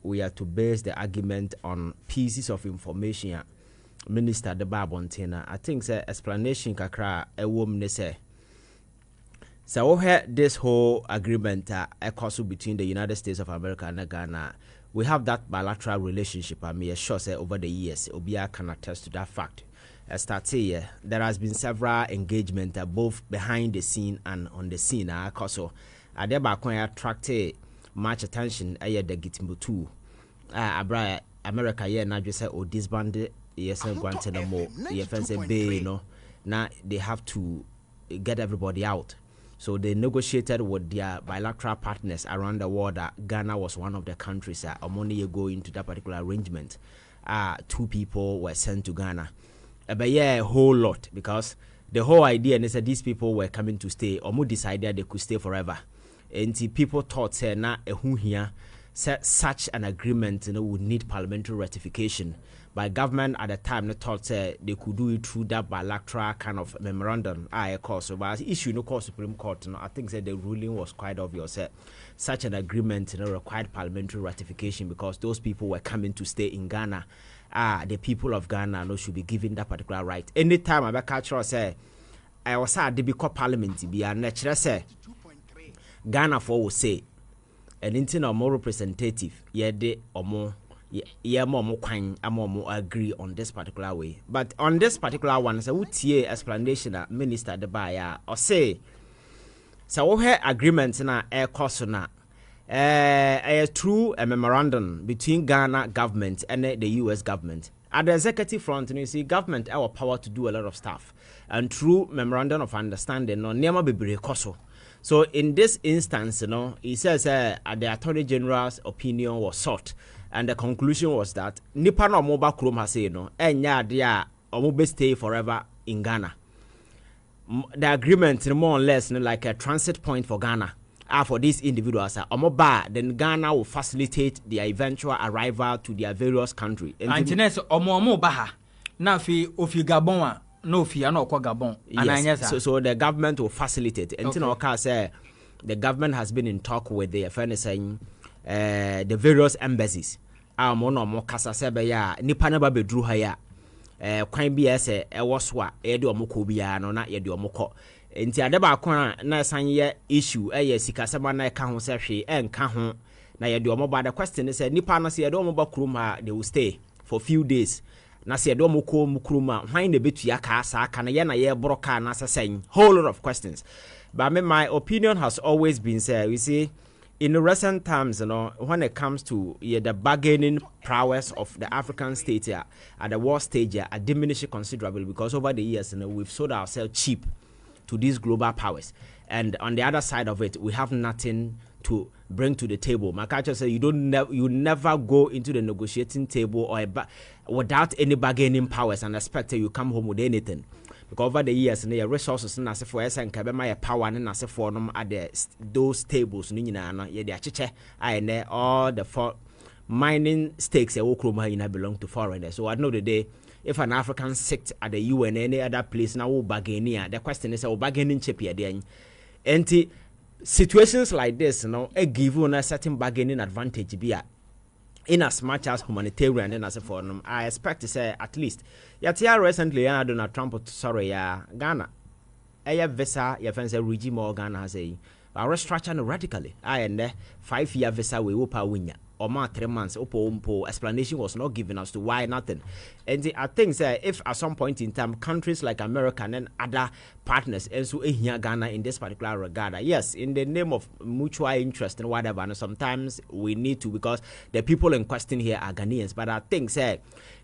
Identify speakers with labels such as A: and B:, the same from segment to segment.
A: we are to base the argument on pieces of information. Minister the Babontina, I think the explanation kakra a woman say. So we had this whole agreement between the United States of America and Ghana. We have that bilateral relationship. I mean, sure say over the years, Obia can attest to that fact. Here, there has been several engagements both behind the scene and on the scene. Also, I thereby attracted much attention. The Gitimutu, America, yeah, now just say, oh, disbanded, yes, Guantanamo, the Bay, you know, now they have to get everybody out. So they negotiated with their bilateral partners around the world. Ghana was one of the countries that money go into that particular arrangement. 2 people were sent to Ghana. But yeah, a whole lot, because the whole idea is that these people were coming to stay, or more decided they could stay forever. And people thought such an agreement, you know, would need parliamentary ratification. But government at the time they thought they could do it through that bilateral kind of memorandum. So but issue no call Supreme Court, you know, I think that the ruling was quite obvious. Such an agreement, you know, required parliamentary ratification because those people were coming to stay in Ghana. The people of Ghana no should be given that particular right. Anytime I catch us say I was at the big parliament be a natural say Ghana for will say and into a more representative de or more more agree on this particular way. But on this particular one, so what explanation that Minister the buyer or say so we have agreement na air cost na through a memorandum between Ghana government and the US government. At the executive front, you see, government our power to do a lot of stuff. And through memorandum of understanding, no never be breakoso. So in this instance, you know, he says the Attorney General's opinion was sought. And the conclusion was that Nipa no mobile chrome has said no, enya dia omo stay forever in Ghana. The agreement more or less like a transit point for Ghana. For these individuals, then Ghana will facilitate their eventual arrival to their various countries. And yes, so the government will facilitate. And the government has been in talk with the the various embassies. Nti adeba akwa na sanye issue sikasema na ka ho se hwe enka ho na ye de omoba. The question is nipa na se ye de omoba kuruma they will stay for few days na se ye de omoko mukuruma hwan na betu aka asa aka na ye na ye broka na sesen whole lot of questions. But my opinion has always been say we see in the recent times, you know, when it comes to the bargaining prowess of the African states at the world stage are diminishing considerably because over the years, you know, we've sold ourselves cheap to these global powers, and on the other side of it, we have nothing to bring to the table. Makacha said, you never go into the negotiating table or without any bargaining powers and expect you come home with anything. Because over the years, the resources na se for and kabema power na se for them at those tables ni nyina ye de acheche and all the mining stakes e wokroma ina belong to foreigners. So at the end of the day, if an African sits at the UN any other place now bargaining, the question is bargaining chip here then. And situations like this, you know, give you a certain bargaining advantage be in as much as humanitarian and as a forum. I expect to say at least yatia recently Donald Trump Ghana visa your fancy regime or Ghana has a restructure radically. And 5-year visa we will winya or more 3 months explanation was not given as to why nothing. And I think if at some point in time countries like America and other partners and so here Ghana in this particular regard, yes, in the name of mutual interest and whatever, and sometimes we need to because the people in question here are Ghanaians. But I think it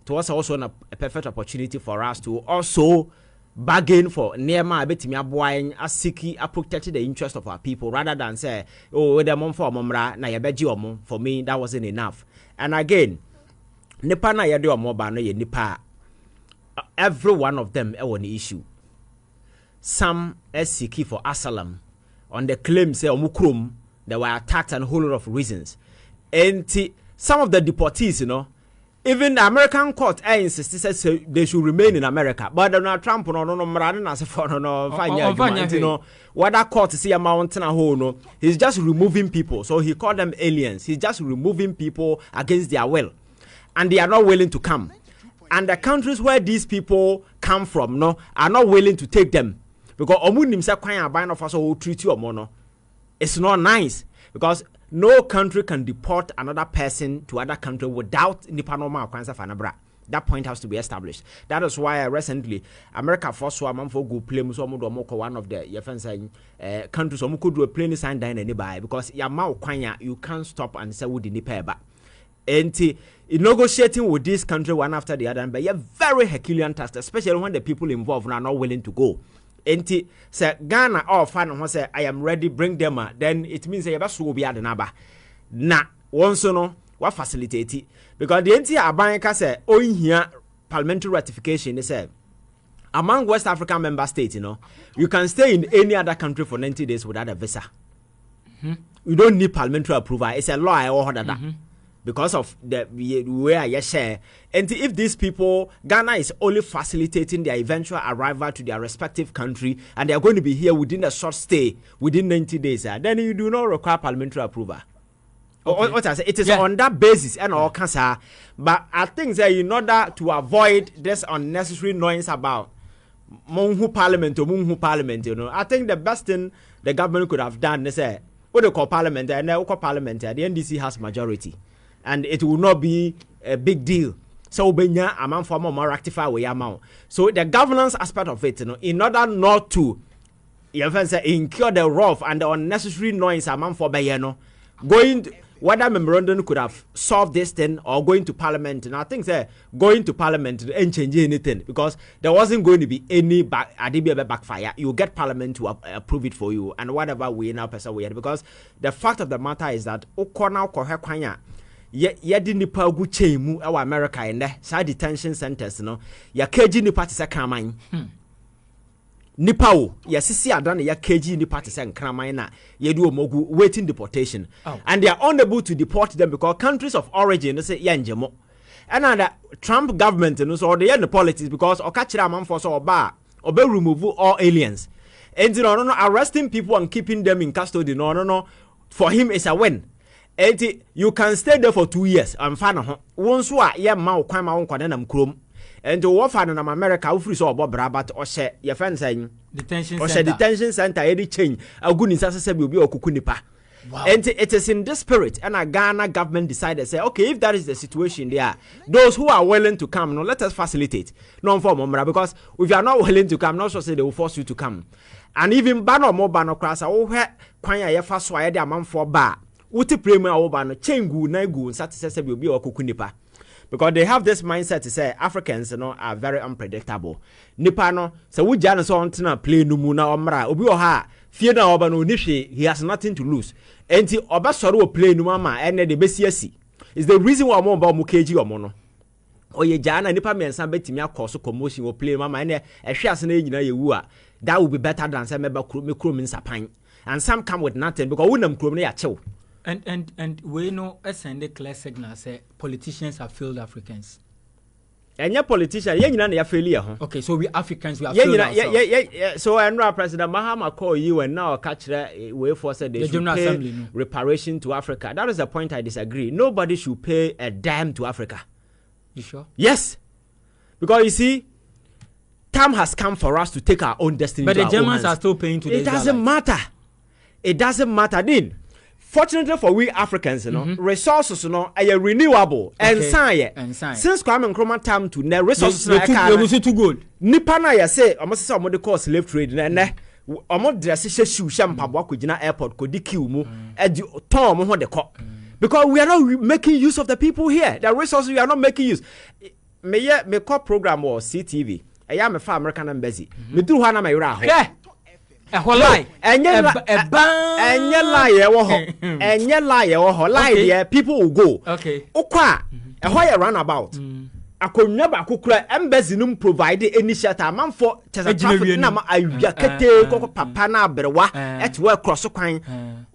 A: was also a perfect opportunity for us to also bargain for nearma betimi aboain asiki protect the interest of our people rather than say oh the mom for momra na ye beji omo. For me that wasn't enough. And again nipa na ye de omo ba no ye nipa every one of them won the issue. Some seeking for asylum on the claim say omukrum they were attacked and a whole lot of reasons. And some of the deportees, you know, even the American court insisted says they should remain in America. But Donald Trump no mrade as for no fine you know what that court see a mountain a whole no. He's just removing people. So he called them aliens. He's just removing people against their will. And they are not willing to come. And the countries where these people come from no are not willing to take them. Because omunim say kwan aban of us will treat you omo. It's not nice because no country can deport another person to other country without nipa normal kwanza fanabra. That point has to be established. That is why recently America forced one for go play one of the countries could do a plane sign down anybody because you can't stop and say would nipa ba. And negotiating with this country one after the other, but you're very Herculean task, especially when the people involved are not willing to go. Enti say Ghana or fan who say I am ready, bring them then it means you best will be at the number. Na once no what facilitate it because the enti abanka say oh here parliamentary ratification they say among West African member states, you know, you can stay in any other country for 90 days without a visa. You don't need parliamentary approval. It's a law or that. Because of the way I share. And if these people, Ghana is only facilitating their eventual arrival to their respective country and they are going to be here within a short stay, within 90 days, then you do not require parliamentary approval. Okay. What I say, it is on that basis and all cancer. But I think that in order to avoid this unnecessary noise about Munhu Parliament or Munhu Parliament, you know, I think the best thing the government could have done is say, what they call Parliament, and they call Parliament, the NDC has majority. And it will not be a big deal. So Benya amount for more rectify we amount. So the governance aspect of it, you know, in order not to incur the rough and the unnecessary noise amount for Bayano, going to, whether memorandum could have solved this thing or going to parliament. And I think that going to parliament ain't changing anything because there wasn't going to be any backfire. You get parliament to approve it for you and whatever we now person we had because the fact of the matter is that yedi nipa gu chemu e wa America ende sa detention centers no ya keji nipa te se kraman nipa o ya sisi adan ya keji nipa te se kraman na yedi omogu waiting deportation and they are unable to deport them because countries of origin say ya njemo and the Trump government no so they the politics because okachira amanfo so oba obe remove all aliens and no arresting people and keeping them in custody no for him is a win. And you can stay there for 2 years. I'm fine. Once you are ma kwan ma won kwade nam krom. And to what fan na America we free so obo brabat o she your friend saying detention center e change agu ni sase bi obi okuku nipa. And it is in this spirit and a Ghana government decided say okay if that is the situation there those who are willing to come no let us facilitate no form omra because if you are not willing to come not sure say they will force you to come. And even ban or more ban crasa wo hwe kwan ya fa so aye de amanfo ba Uti premier obano chengu na gu satisese bi obi okuku nipa because they have this mindset to say Africans you know are very unpredictable nipa no se wugya no so ontena play no mu na omra obi o ha fie na oba no nihwe he has nothing to lose enti obasoro o play no mama ene de besiasi is the reason why omo ba omo keji omo no oye jana nipa mensa betimi akoso commotion o play mama ene ehwe ase na nyina yewu a that will be better than say me kro min sapan and some come with nothing because we nam kro na ya chew.
B: And we know send a clear signal say politicians have failed Africans.
A: And your politician, you failure.
B: Okay, so we Africans we have failed ourselves.
A: Yeah. So I know President Mahama call you and now catch the way for said they should pay Assembly, no. Reparation to Africa. That is the point I disagree. Nobody should pay a dime to Africa.
B: You sure?
A: Yes. Because you see, time has come for us to take our own destiny.
B: But the Germans are still paying to the
A: Israelites. It doesn't matter. It doesn't matter, Dean. Fortunately for we Africans, you know, resources, you know, are renewable and science. Since Kwame Nkrumah time to the resources
B: too good.
A: Nipa na ya say, almost say almost call slave trade and almost dress shoe shampoo kujina airport kodi kill mu edi ton mo de ko because we are not making use of the people here. The resources we are not making use. Me call program or CTV. I am a farm American embassy. Me do hana my ra ho.
B: Lie
A: lie people will go.
B: Okay.
A: Okwa, a why run about. akonya ba kokura embassy num provide any shelter man for traffic na ma awia kete koko papa na abrewa etwe cross kwan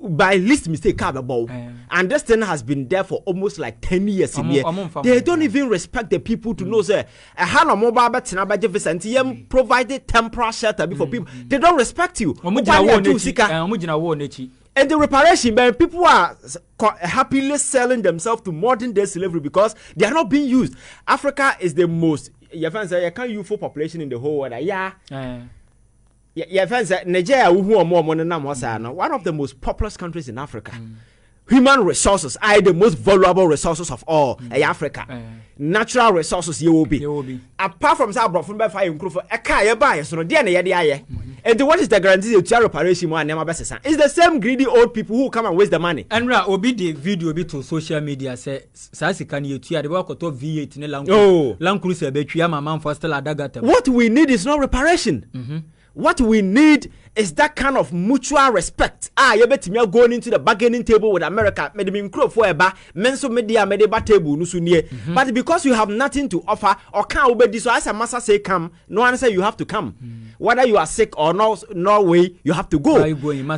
A: by least mistake ka bebo and this thing has been there for almost like 10 years in here. They don't even respect the people to know say a hana mobile betina ba visa nti provided temporary shelter before people. They don't respect you. And the reparation, man, people are happily selling themselves to modern day slavery because they are not being used. Africa is the most, your friends say, you can't use full population in the whole world. Yeah. Your friends say, Nigeria, who are more money than one of the most populous countries in Africa. Human resources are the most valuable resources of all Africa. Natural resources you will be. Apart from South Africa, fire and for a car buy so the and what is the guarantee of reparation one never best? It's the same greedy old people who come and waste the money. And
B: obi the video be to social media say Sasi can you tia the work of V8 in Land Cruiser between my man for still adagata. What
A: we need is not reparation. What we need is that kind of mutual respect. You bet me going into the bargaining table with America. Me de include for a bar, menso media me de bar table no sunye. But because you have nothing to offer or can't obey this, so as a master say come, no one say you have to come. Whether you are sick or no way, you have to go.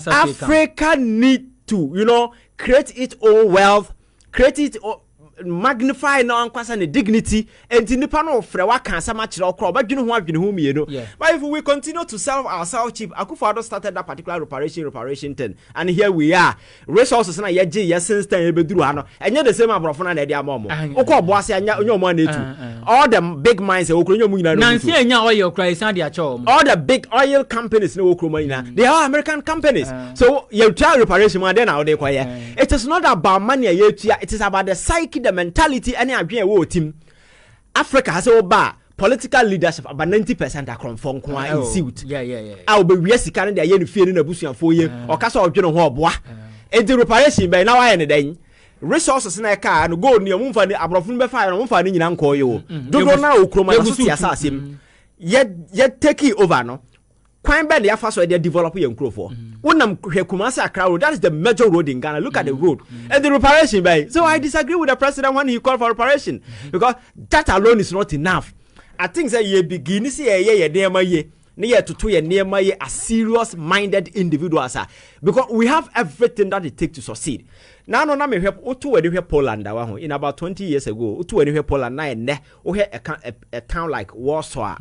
A: Africa need to, create its own wealth, create its own, magnify no ankwasa ne dignity and nipa no frewa kan sama kire okro ba dwene ho adwene ho mieno. But if we continue to sell ourselves cheap, Akufo-Addo started that particular reparation thing, and here we are. Resources na ye since ten ebeduru ha no enye the same abrofo na de amomo okọ boase anya onye omo na etu all the big mines okro onye omo nyina no
B: nansi enya oil cry isan de acho
A: all the big oil companies na okro nyina they are American companies. So you try reparation man then how they kwaye. It is not about money ye tua, it is about the psyche, the mentality any adwen wo team. Africa has over political leadership about 90% akron fon kwa in suit. I will be we sika na ye no fie na busuafo ye o kasa odwene ho oboa. E the reparation by now aye ne den. Resources na ka no go ni omfa ni abrofun be fa no omfa ni nyina nko ye o. Dodo na okroma na so tiasa asem. Ye take it over no. Kwan be the so they develop your crofo. Unam Kumasi Accra road, that is the major road in Ghana. Look at the road and the reparation by. So I disagree with the president when he called for reparation because that alone is not enough. I think that ye begin see ye near my ye near to ye near my a serious minded individuals because we have everything that it takes to succeed. Now no me help otu we Poland in about 20 years ago. Otu we Poland na ne a town like Warsaw.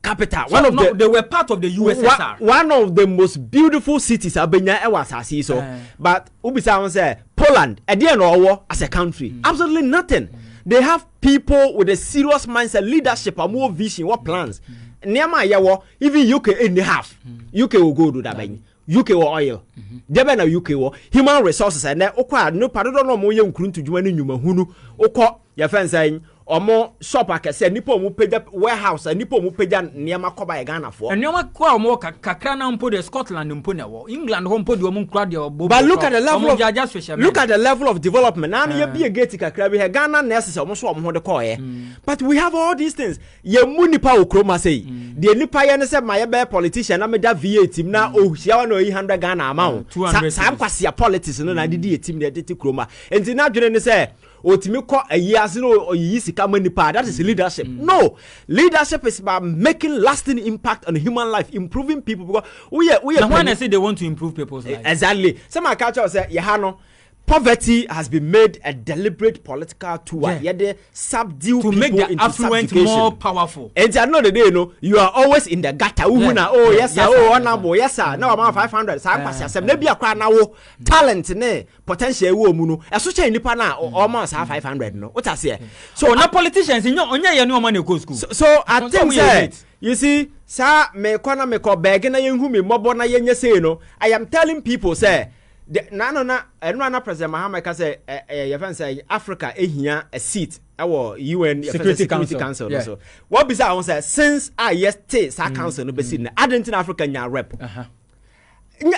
B: Capital.
A: One of
B: they were part of the USSR.
A: One of the most beautiful cities Abenya Ewasasi so. But Ubisa say Poland at the end of war as a country. Absolutely nothing. They have people with a serious mindset, leadership, and more vision, what plans. Nearby yawo, even UK in the half. UK will go do that. UK or oil. Debe na UK war human resources and then okwa no pardon no mo ye nkuru ntujuma ni nyuma hunu okọ ya fan saying omo shop akese nipa omo page warehouse nipa omo page niema koba ye Ghana for
B: niema kwa omo kakra na mpo de Scotland mpo na wo England ho mpo de omo nkura de obo.
A: But look at the level of development now ye be a gate kakra be Ghana nurses omo so omo ho de koye. But we have all these things ye mu nipa okroma say de nipa ye ne se ma ye be politician na me da V8 team na o hia no 100 Ghana amount sa kwase politics no na didi team na didi kroma enti na dwene ne se otimi ko ayiase no oyi sika mani pa. That is leadership. No, leadership is about making lasting impact on human life, improving people because we
B: now when I say they want to improve people's life
A: exactly some culture say yahano poverty has been made a deliberate political tool. They subdue
B: to make the affluent more powerful.
A: And I know the day, you are always in the gutter. Oh yes sir. Oh honorable yes sir. Now I'm 500. So maybe a crowd now talent ne potential wo mu no. Eso che nipa na almost 500 no. What I say.
B: So na politicians onya ye no man go school.
A: So I think that you see, sir, me kwana me ko beg na yenhu me mobo na yenye say no. I am telling people say na President Mahama say your friend say Africa ehia a seat our UN Security Council
B: yeah.
A: So what be say say since stay sa council no be sit na Argentina Africa nya rep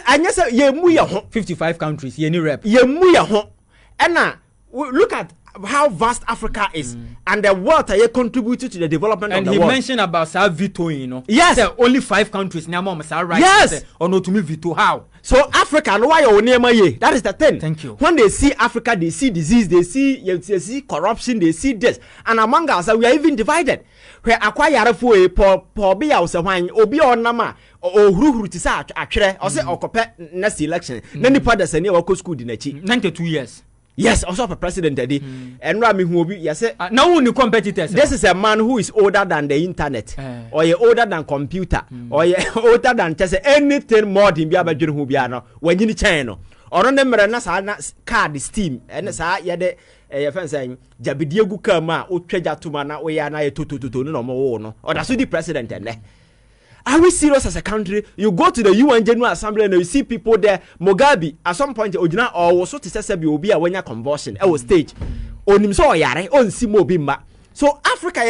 A: anya say ye mu ye ho
B: 55 countries ye ni rep
A: ye mu ye ho and na look at how vast Africa is and the wealth that contributed to the development of the world.
B: And he mentioned about veto,
A: Yes.
B: Only 5 countries now right.
A: Yes.
B: Or not to me veto. How?
A: So Africa, no why you near my that is the thing.
B: Thank you.
A: When they see Africa, they see disease, they see corruption, they see this, and among us, we are even divided. Where acquire for poor be out wine, obi on nama or who to say actually, or say or compare next election. Then the part that's a new school in
B: 92 years.
A: Yes, also a president daddy. And Rami who be yes.
B: Now only competitors.
A: This is a man who is older than the internet, or you're older than computer, or you're older than just anything more than Biaba who be when you channel. Or on them card steam and sa yade a friend saying Jabidiagu Kama, O treasure to mana, we are na to no more, or that's the president and are we serious as a country? You go to the UN General Assembly and you see people there. Mugabe at some point, Ojina or was so to say will be a when convulsion. Our stage on him so yare on Simo Bimba. So Africa,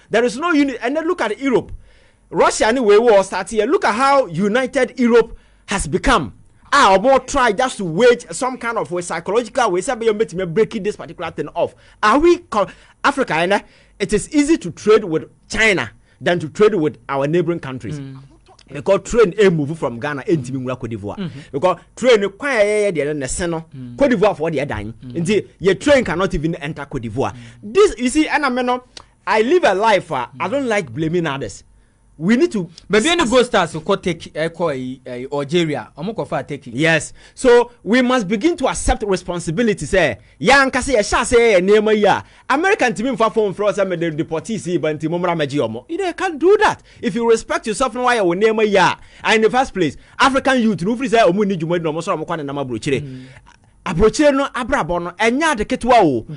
A: there is no unit. And then look at Europe. Russia anyway war started here. Look at how united Europe has become. Or more try just to wage some kind of way, psychological way. Somebody breaking this particular thing off. Are we Africa? And it is easy to trade with China than to trade with our neighboring countries. Because train a move from Ghana into Cote d'Ivoire. Because train quite the Seno, Cote d'Ivoire for the dying. Indeed, your train cannot even enter Cote d'Ivoire. This you see, and I live a life I don't like blaming others. We need to
B: but any go stars to take Algeria or take it.
A: Yes, so we must begin to accept responsibility. Say young kasi say name ya American team for phone for us and the deportees but you can't do that. If you respect yourself, no why you name ya and in the first place African youth no free say omuni jumo no so mo kwana na mabrochire abrochire no abrabon enya de ketwa o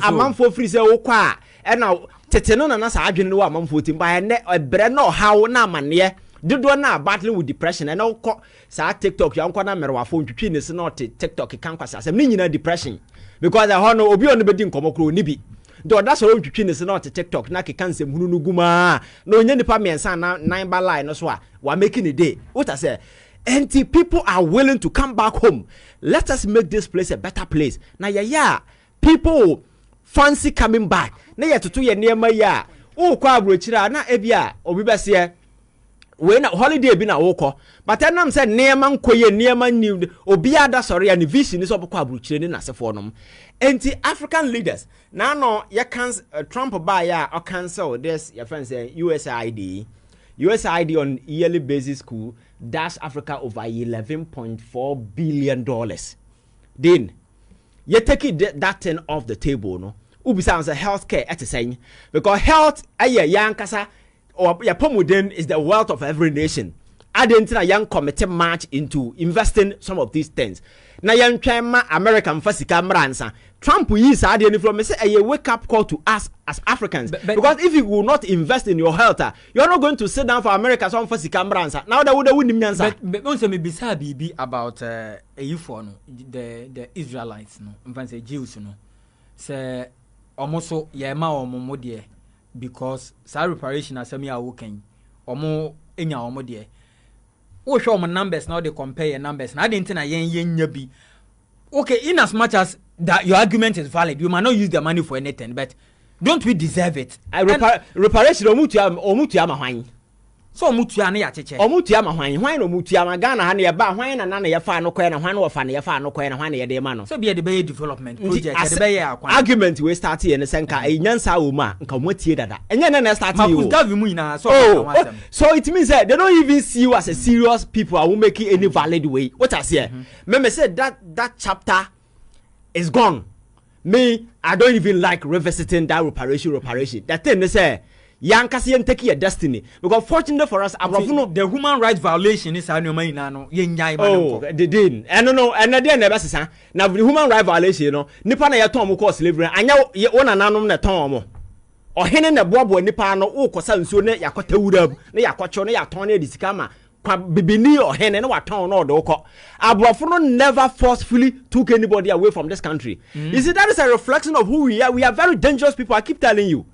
A: amanfo free say wo kwa e na tete no na sa adwene no amanfo tim ba ne ebre no how na amane dodo na battling with depression and no sa TikTok ya nkwa na merwafo ntwitwi ne se no TikTok kan kwasa asem ni nyina depression because I no obi on bedi nkomokro ni bi do da so ntwitwi ne se no TikTok na keka nsem hunu no guma na onye nipa miensa na nine bar line no so a wa making a day what I say and people are willing to come back home. Let us make this place a better place. Now yeah people fancy coming back. Na yet to ye near my ya. Oh, kwa brochira na ebia obi bese we na holiday bi na woko. But enam say near man koye near man new obi ada sorry and vision is op kwa brochira ni na sefo nom. Enti African leaders na no ye can Trump buy ya or cancel this your friend say USAID on yearly basis could dash Africa over $11.4 billion. Then you take it that thing off the table, no? Ubi sounds a healthcare at the same because health young kasa or your pomodin is the wealth of every nation. I didn't a young committee march into investing some of these things. Now young China American fasika mransa. Trump is adding from say a wake up call to us as Africans because if you will not invest in your health, you are not going to sit down for America some fasika mransa. Now that would win answer.
B: But also maybe be about a no the Israelites no, in say Jews no. Say almost yema omo de because sa reparation asemi a woken omo enya omo de wo show omo numbers now they compare your numbers na dey na yen bi okay in as much as that your argument is valid you might not use the money for anything but don't we deserve it
A: reparation omutu ama hwan
B: so omutu ya na ya cheche
A: omutu ama hwan no mutu ama Ghana ha na ya ba hwan na na ya fa no kwen na hwan no fa na ya fa no kwen na hwan na ya de ma no
B: so be the bay development project the bay akwan
A: argument we start here ne senka enyansa wo ma nka motie dada enya na start here so it means that they don't even see you as a serious people who making any valid way what I say me say that chapter is gone. Me I don't even like revisiting that reparation that thing they say Yankasi take your destiny because fortunately for us
B: the human rights violation is no
A: they didn't and then never say now the human rights violation no nipa na yeton mo cause slavery anya wona nanom na ton mo ohene na boabo nipa no wo kosa nsuo na yakota wura na yakocho na yaton na disika ma bibini ohene na waton na odoko abrofo no never forcefully took anybody away from this country. You see that is a reflection of who we are very dangerous people I keep telling you.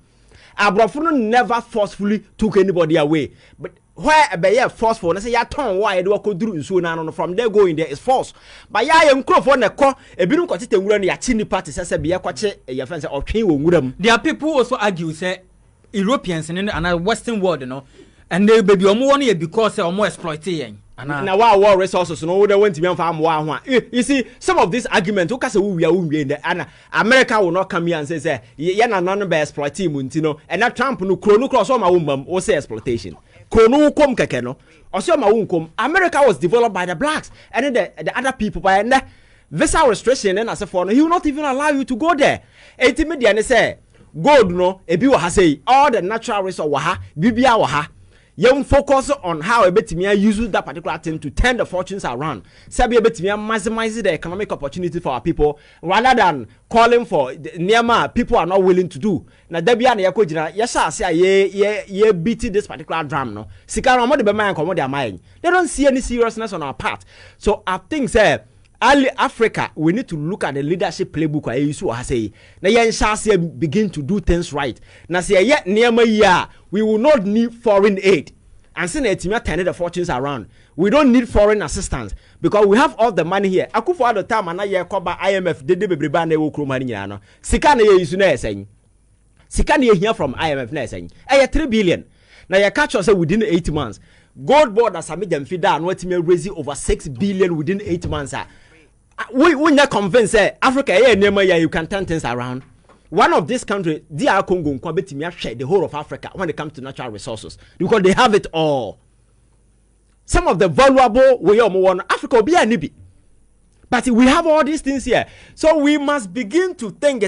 A: Abrofo never forcefully took anybody away. But where a be forceful, say ya turn why do ko duru nsuo na no from there going there is force. But ya nkrofo ne ko ebinu ko tete nwura ne ya chi ni party say be ya kwache ya fan say otwen wo nwura mu.
B: There are people also argue say Europeans and Western world, you know, and they baby omo because they omo exploit yen.
A: Now war resources no they want to be farm war. You see some of these arguments who say we are and America will not come here and say yeah na none be exploiting muntino and that Trump no krono cross all my woman or say exploitation. Krono kom keke no. Or my womb America was developed by the blacks and then the other people by and visa restriction and as a foreigner he will not even allow you to go there. Media and say gold no ebi wa ha say all the natural resource wa ha bibia wa ha you focus on how a betimi use that particular thing to turn the fortunes around sabi betimi maximize the economic opportunity for our people rather than calling for nearma people are not willing to do na dabia na yakogina yesha ase ye beat this particular drum no sika no mo de be man komo de amayen they don't see any seriousness on our part so I think say Africa, we need to look at the leadership playbook. I used to say, now you begin to do things right. Now say yet near my year, we will not need foreign aid. And send a team turning the fortunes around. We don't need foreign assistance because we have all the money here. I could for the time and I hear cover IMF did the brand will crew money. Sikana is saying, Sikana here from IMF saying, 3 billion. Now you catch us within 8 months. Gold board as a medium feeder and what me raise over 6 billion within 8 months. We not convinced Africa you can turn things around. One of these countries, DR Congo, share the whole of Africa when it comes to natural resources because they have it all. Some of the valuable we want Africa will be a nibi. But we have all these things here. So we must begin to think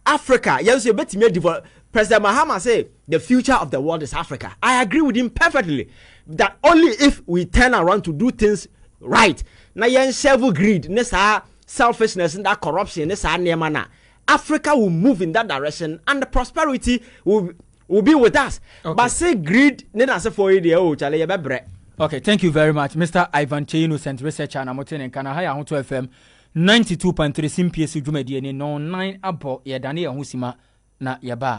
A: Africa, yes, you bet me develop. President Mahama say the future of the world is Africa. I agree with him perfectly. That only if we turn around to do things right. Na yen shovel greed, nessa selfishness and that corruption, nessa nemana. Africa will move in that direction and the prosperity will be with us. Okay. But say greed, nena se for chale.
B: Okay, thank you very much. Mr. Ivan Chino, Center Researcher and Amoten and Kanahaya on 2 FM 92.3 CMPS Jumedi and no 9 abo yadani ahusima na yaba.